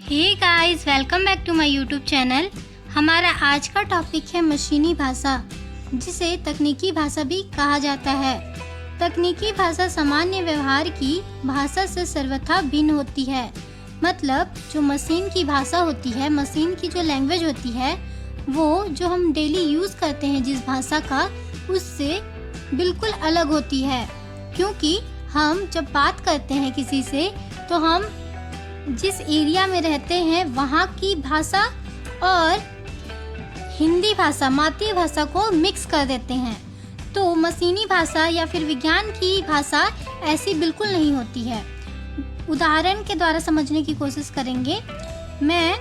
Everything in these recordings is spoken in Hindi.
Hey guys, welcome back to my YouTube channel. हमारा आज का टॉपिक है मशीनी भाषा, जिसे तकनीकी भाषा भी कहा जाता है। तकनीकी भाषा सामान्य व्यवहार की भाषा से सर्वथा भिन्न होती है। मतलब जो मशीन की भाषा होती है, मशीन की जो लैंग्वेज होती है, वो जो हम डेली यूज़ करते हैं जिस भाषा का, उससे बिल्कुल अलग होती है। क्योंकि हम जब बात करते हैं किसी से, तो हम जिस एरिया में रहते हैं वहाँ की भाषा और हिंदी भाषा, मातृभाषा को मिक्स कर देते हैं। तो मशीनी भाषा या फिर विज्ञान की भाषा ऐसी बिल्कुल नहीं होती है। उदाहरण के द्वारा समझने की कोशिश करेंगे। मैं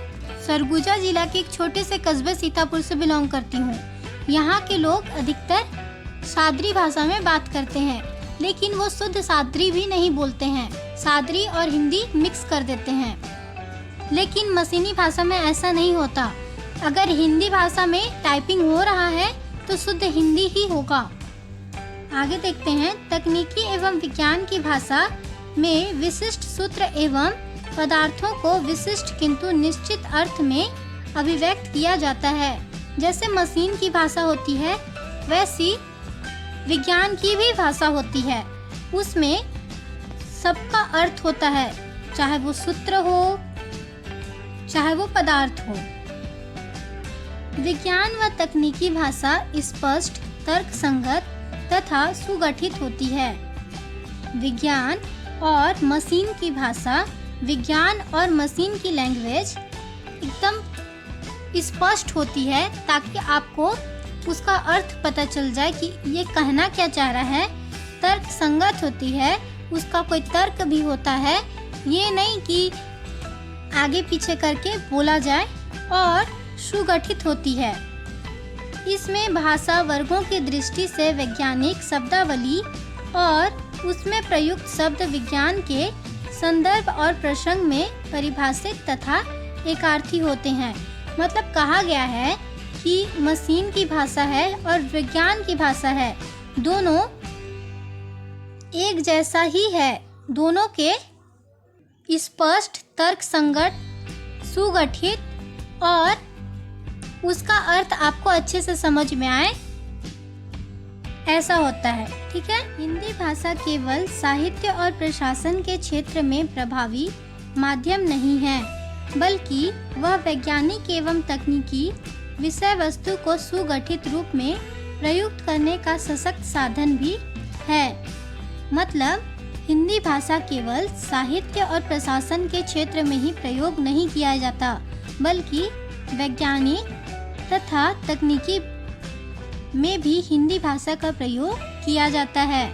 सरगुजा जिला के एक छोटे से कस्बे सीतापुर से बिलोंग करती हूँ। यहाँ के लोग अधिकतर सादरी भाषा में बात करते हैं, लेकिन वो शुद्ध सादरी भी नहीं बोलते हैं, सादरी और हिंदी मिक्स कर देते हैं। लेकिन मशीनी भाषा में ऐसा नहीं होता। अगर हिंदी भाषा में टाइपिंग हो रहा है तो शुद्ध हिंदी ही होगा। आगे देखते हैं। तकनीकी एवं विज्ञान की भाषा में विशिष्ट सूत्र एवं पदार्थों को विशिष्ट किंतु निश्चित अर्थ में अभिव्यक्त किया जाता है। जैसे मशीन की भाषा होती है, वैसी विज्ञान की भी भाषा होती है। उसमें सबका अर्थ होता है, चाहे वो सूत्र हो, चाहे वो पदार्थ हो। विज्ञान व तकनीकी भाषा स्पष्ट, तर्कसंगत तथा सुगठित होती है। विज्ञान और मशीन की भाषा, विज्ञान और मशीन की लैंग्वेज एकदम स्पष्ट होती है, ताकि आपको उसका अर्थ पता चल जाए कि ये कहना क्या चाह रहा है। तर्क संगत होती है, उसका कोई तर्क भी होता है, ये नहीं कि आगे पीछे करके बोला जाए। और सुगठित होती है। इसमें भाषा वर्गों की दृष्टि से वैज्ञानिक शब्दावली और उसमें प्रयुक्त शब्द विज्ञान के संदर्भ और प्रसंग में परिभाषित तथा एकार्थी होते हैं। मतलब कहा गया है कि मशीन की भाषा है और विज्ञान की भाषा है, दोनों एक जैसा ही है। दोनों के स्पष्ट, तर्कसंगत, सुगठित और उसका अर्थ आपको अच्छे से समझ में आए, ऐसा होता है। ठीक है। हिंदी भाषा केवल साहित्य और प्रशासन के क्षेत्र में प्रभावी माध्यम नहीं है, बल्कि वह वैज्ञानिक एवं तकनीकी विषय वस्तु को सुगठित रूप में प्रयुक्त करने का सशक्त साधन भी है। मतलब हिंदी भाषा केवल साहित्य और प्रशासन के क्षेत्र में ही प्रयोग नहीं किया जाता, बल्कि वैज्ञानिक तथा तकनीकी में भी हिंदी भाषा का प्रयोग किया जाता है।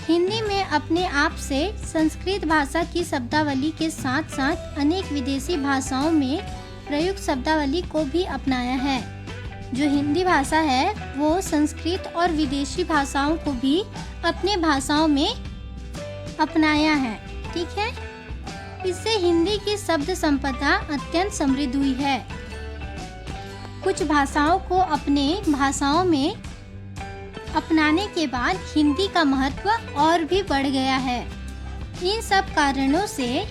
हिंदी में अपने आप से संस्कृत भाषा की शब्दावली के साथ साथ अनेक विदेशी भाषाओं में प्रयुक्त शब्दावली को भी अपनाया है। जो हिंदी भाषा है वो संस्कृत और विदेशी भाषाओं को भी अपने भाषाओं में अपनाया है। ठीक है। इससे हिंदी की शब्द संपदा अत्यंत समृद्ध हुई है। कुछ भाषाओं को अपने भाषाओं में अपनाने के बाद हिंदी का महत्व और भी बढ़ गया है। इन सब कारणों से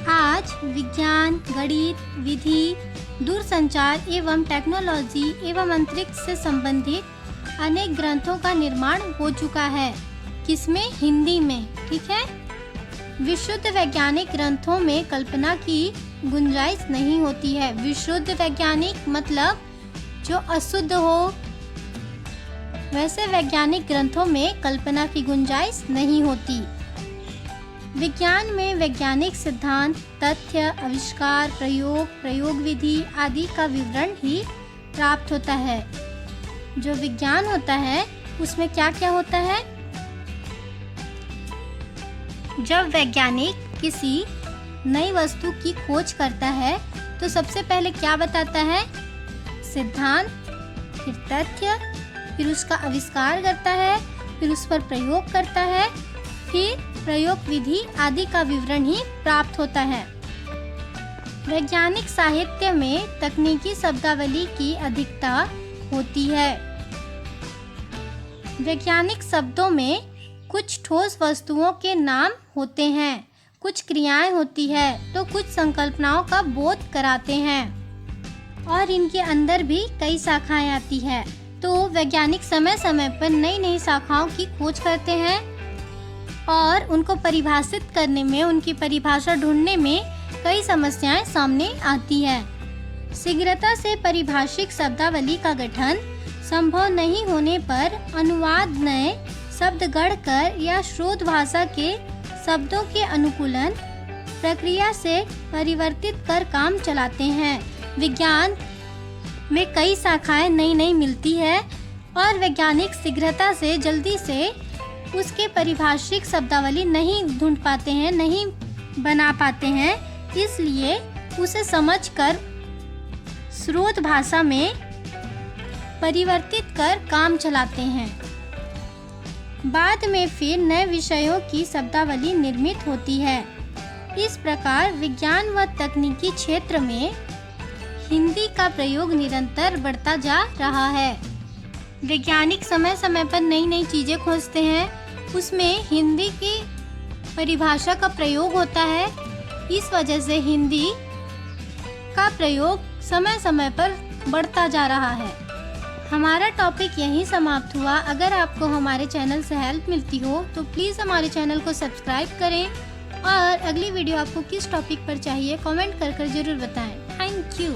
आज विज्ञान, गणित, विधि, दूरसंचार एवं टेक्नोलॉजी एवं अंतरिक्ष से संबंधित अनेक ग्रंथों का निर्माण हो चुका है। किसमें? हिंदी में। ठीक है। विशुद्ध वैज्ञानिक ग्रंथों में कल्पना की गुंजाइश नहीं होती है। विशुद्ध वैज्ञानिक मतलब जो अशुद्ध हो, वैसे वैज्ञानिक ग्रंथों में कल्पना की गुंजाइश नहीं होती। विज्ञान में वैज्ञानिक सिद्धांत, तथ्य, आविष्कार, प्रयोग, प्रयोग विधि आदि का विवरण ही प्राप्त होता है। जो विज्ञान होता है उसमें क्या क्या होता है? जब वैज्ञानिक किसी नई वस्तु की खोज करता है तो सबसे पहले क्या बताता है? सिद्धांत, फिर तथ्य, फिर उसका आविष्कार करता है, फिर उस पर प्रयोग करता है, फिर प्रयोग विधि आदि का विवरण ही प्राप्त होता है। वैज्ञानिक साहित्य में तकनीकी शब्दावली की अधिकता होती है। वैज्ञानिक शब्दों में कुछ ठोस वस्तुओं के नाम होते हैं, कुछ क्रियाएं होती है तो कुछ संकल्पनाओं का बोध कराते हैं और इनके अंदर भी कई शाखाएं आती है। तो वैज्ञानिक समय समय पर नई नई शाखाओं की खोज करते हैं और उनको परिभाषित करने में, उनकी परिभाषा ढूंढने में कई समस्याएं सामने आती है। शीघ्रता से परिभाषित शब्दावली का गठन संभव नहीं होने पर अनुवाद नए शब्द गढ़कर या स्रोत भाषा के शब्दों के अनुकूलन प्रक्रिया से परिवर्तित कर काम चलाते हैं। विज्ञान में कई शाखाएं नई मिलती है और वैज्ञानिक शीघ्रता से जल्दी से उसके परिभाषित शब्दावली नहीं ढूंढ पाते हैं, नहीं बना पाते हैं, इसलिए उसे समझकर स्रोत भाषा में परिवर्तित कर काम चलाते हैं। बाद में फिर नए विषयों की शब्दावली निर्मित होती है। इस प्रकार विज्ञान व तकनीकी क्षेत्र में हिंदी का प्रयोग निरंतर बढ़ता जा रहा है। वैज्ञानिक समय समय पर नई नई चीज़ें खोजते हैं, उसमें हिंदी की परिभाषा का प्रयोग होता है। इस वजह से हिंदी का प्रयोग समय समय पर बढ़ता जा रहा है। हमारा टॉपिक यहीं समाप्त हुआ। अगर आपको हमारे चैनल से हेल्प मिलती हो तो प्लीज़ हमारे चैनल को सब्सक्राइब करें और अगली वीडियो आपको किस टॉपिक पर चाहिए कमेंट कर ज़रूर बताएं। Thank you.